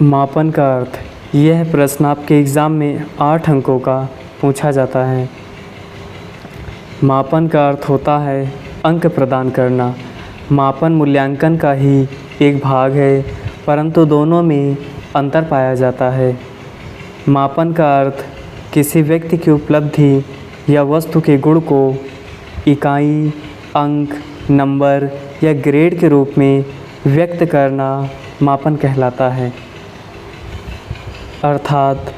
मापन का अर्थ। यह प्रश्न आपके एग्ज़ाम में 8 अंकों का पूछा जाता है। मापन का अर्थ होता है अंक प्रदान करना। मापन मूल्यांकन का ही एक भाग है, परंतु दोनों में अंतर पाया जाता है। मापन का अर्थ किसी व्यक्ति की उपलब्धि या वस्तु के गुण को इकाई, अंक, नंबर या ग्रेड के रूप में व्यक्त करना मापन कहलाता है। अर्थात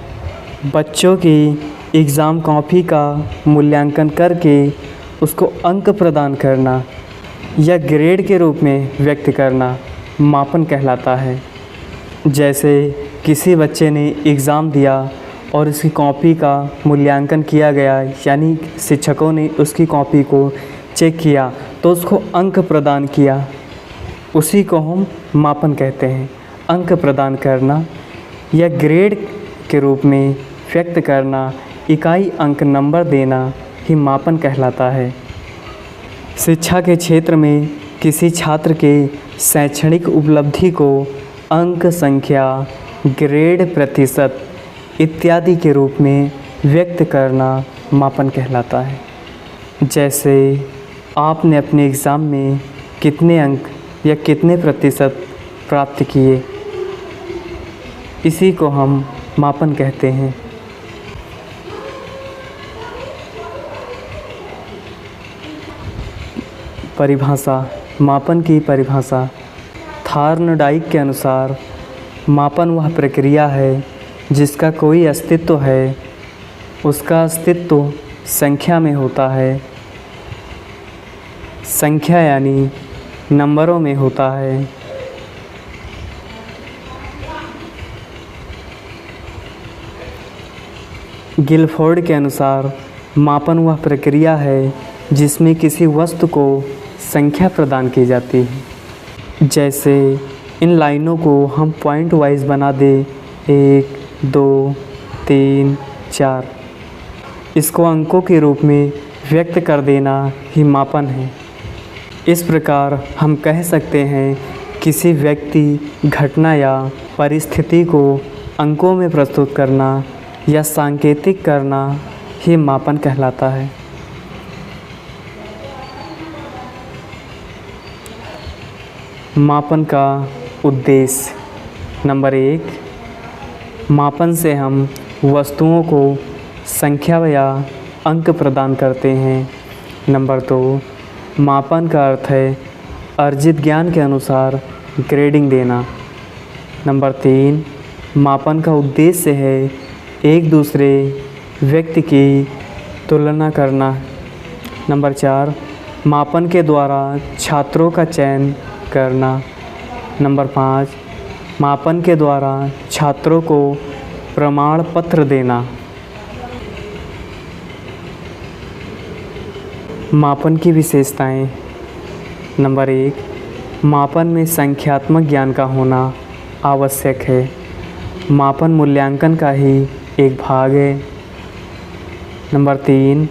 बच्चों की एग्ज़ाम कॉपी का मूल्यांकन करके उसको अंक प्रदान करना या ग्रेड के रूप में व्यक्त करना मापन कहलाता है। जैसे किसी बच्चे ने एग्ज़ाम दिया और उसकी कॉपी का मूल्यांकन किया गया, यानी शिक्षकों ने उसकी कॉपी को चेक किया तो उसको अंक प्रदान किया, उसी को हम मापन कहते हैं। अंक प्रदान करना या ग्रेड के रूप में व्यक्त करना, इकाई, अंक, नंबर देना ही मापन कहलाता है। शिक्षा के क्षेत्र में किसी छात्र के शैक्षणिक उपलब्धि को अंक, संख्या, ग्रेड, प्रतिशत इत्यादि के रूप में व्यक्त करना मापन कहलाता है। जैसे आपने अपने एग्ज़ाम में कितने अंक या कितने प्रतिशत प्राप्त किए, इसी को हम मापन कहते हैं। परिभाषा। मापन की परिभाषा। थॉर्नडाइक के अनुसार मापन वह प्रक्रिया है जिसका कोई अस्तित्व है, उसका अस्तित्व संख्या में होता है। संख्या यानी नंबरों में होता है। गिलफोर्ड के अनुसार मापन वह प्रक्रिया है जिसमें किसी वस्तु को संख्या प्रदान की जाती है। जैसे इन लाइनों को हम पॉइंट वाइज बना दें, 1, 2, 3, 4, इसको अंकों के रूप में व्यक्त कर देना ही मापन है। इस प्रकार हम कह सकते हैं किसी व्यक्ति, घटना या परिस्थिति को अंकों में प्रस्तुत करना या सांकेतिक करना ही मापन कहलाता है। मापन का उद्देश्य। नंबर 1, मापन से हम वस्तुओं को संख्या या अंक प्रदान करते हैं। नंबर 2, मापन का अर्थ है अर्जित ज्ञान के अनुसार ग्रेडिंग देना। नंबर 3, मापन का उद्देश्य है एक दूसरे व्यक्ति की तुलना करना। नंबर 4, मापन के द्वारा छात्रों का चयन करना। नंबर 5, मापन के द्वारा छात्रों को प्रमाण पत्र देना। मापन की विशेषताएं। नंबर 1, मापन में संख्यात्मक ज्ञान का होना आवश्यक है। मापन मूल्यांकन का ही एक भाग है। नंबर 3,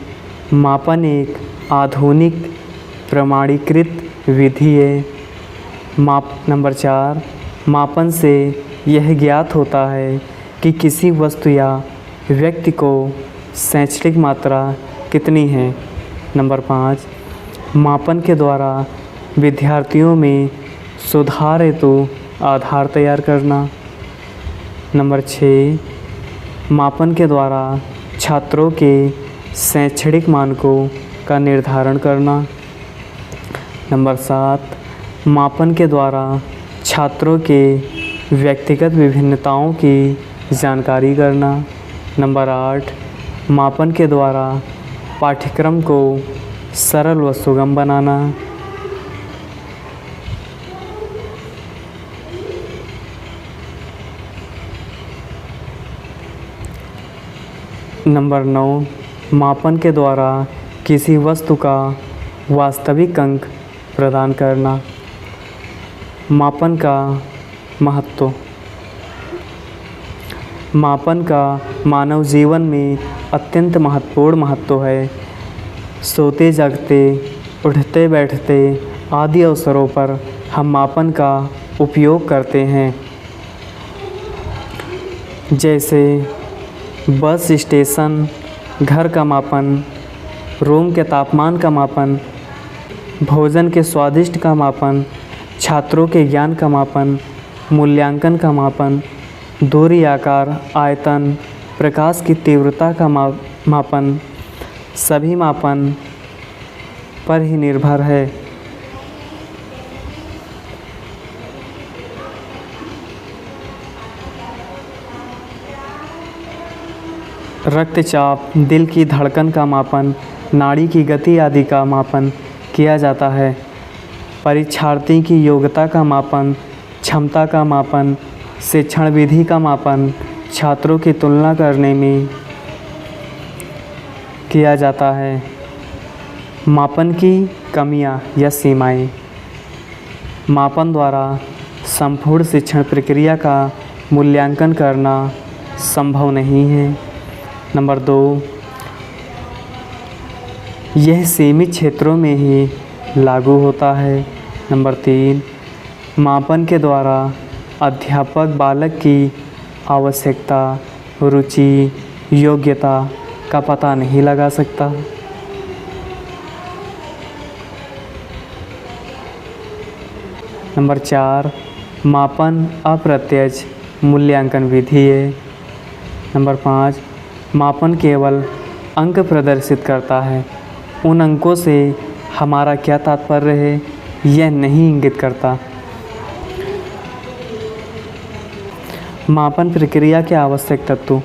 मापन एक आधुनिक प्रमाणीकृत विधि है। नंबर 4, मापन से यह ज्ञात होता है कि किसी वस्तु या व्यक्ति को शैक्षणिक मात्रा कितनी है। नंबर 5, मापन के द्वारा विद्यार्थियों में सुधार हेतु आधार तैयार करना। नंबर 6, मापन के द्वारा छात्रों के शैक्षणिक मानकों का निर्धारण करना। नंबर 7, मापन के द्वारा छात्रों के व्यक्तिगत विभिन्नताओं की जानकारी करना। नंबर 8, मापन के द्वारा पाठ्यक्रम को सरल व सुगम बनाना। नंबर 9, मापन के द्वारा किसी वस्तु का वास्तविक अंक प्रदान करना। मापन का महत्व। मापन का मानव जीवन में अत्यंत महत्वपूर्ण महत्व है। सोते जागते, उठते बैठते आदि अवसरों पर हम मापन का उपयोग करते हैं। जैसे बस स्टेशन, घर का मापन, रूम के तापमान का मापन, भोजन के स्वादिष्ट का मापन, छात्रों के ज्ञान का मापन, मूल्यांकन का मापन, दूरी, आकार, आयतन, प्रकाश की तीव्रता का मापन, सभी मापन पर ही निर्भर है। रक्तचाप, दिल की धड़कन का मापन, नाड़ी की गति आदि का मापन किया जाता है। परीक्षार्थी की योग्यता का मापन, क्षमता का मापन, शिक्षण विधि का मापन छात्रों की तुलना करने में किया जाता है। मापन की कमियां या सीमाएं। मापन द्वारा संपूर्ण शिक्षण प्रक्रिया का मूल्यांकन करना संभव नहीं है। नंबर 2, यह सीमित क्षेत्रों में ही लागू होता है। नंबर 3, मापन के द्वारा अध्यापक बालक की आवश्यकता, रुचि, योग्यता का पता नहीं लगा सकता। नंबर 4, मापन अप्रत्यक्ष मूल्यांकन विधि है। नंबर 5, मापन केवल अंक प्रदर्शित करता है, उन अंकों से हमारा क्या तात्पर्य है यह नहीं इंगित करता। मापन प्रक्रिया के आवश्यक तत्व।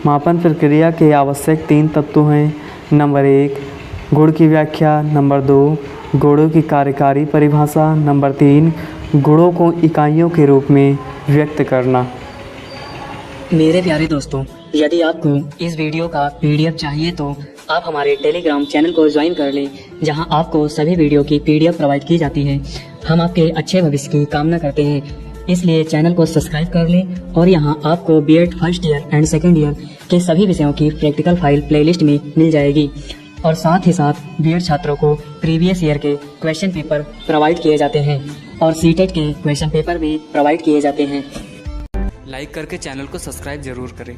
मापन प्रक्रिया के आवश्यक 3 तत्व हैं। नंबर 1, गुण की व्याख्या। नंबर 2, गुणों की कार्यकारी परिभाषा। नंबर 3, गुणों को इकाइयों के रूप में व्यक्त करना। मेरे प्यारे दोस्तों, यदि आपको इस वीडियो का PDF चाहिए तो आप हमारे टेलीग्राम चैनल को ज्वाइन कर लें, जहां आपको सभी वीडियो की PDF प्रोवाइड की जाती है। हम आपके अच्छे भविष्य की कामना करते हैं, इसलिए चैनल को सब्सक्राइब कर लें और यहां आपको B.Ed first year and second year के सभी विषयों की प्रैक्टिकल फाइल प्लेलिस्ट में मिल जाएगी। और साथ ही साथ B.Ed छात्रों को प्रीवियस ईयर के क्वेश्चन पेपर प्रोवाइड किए जाते हैं और C.Tet के क्वेश्चन पेपर भी प्रोवाइड किए जाते हैं। लाइक करके चैनल को सब्सक्राइब जरूर करें।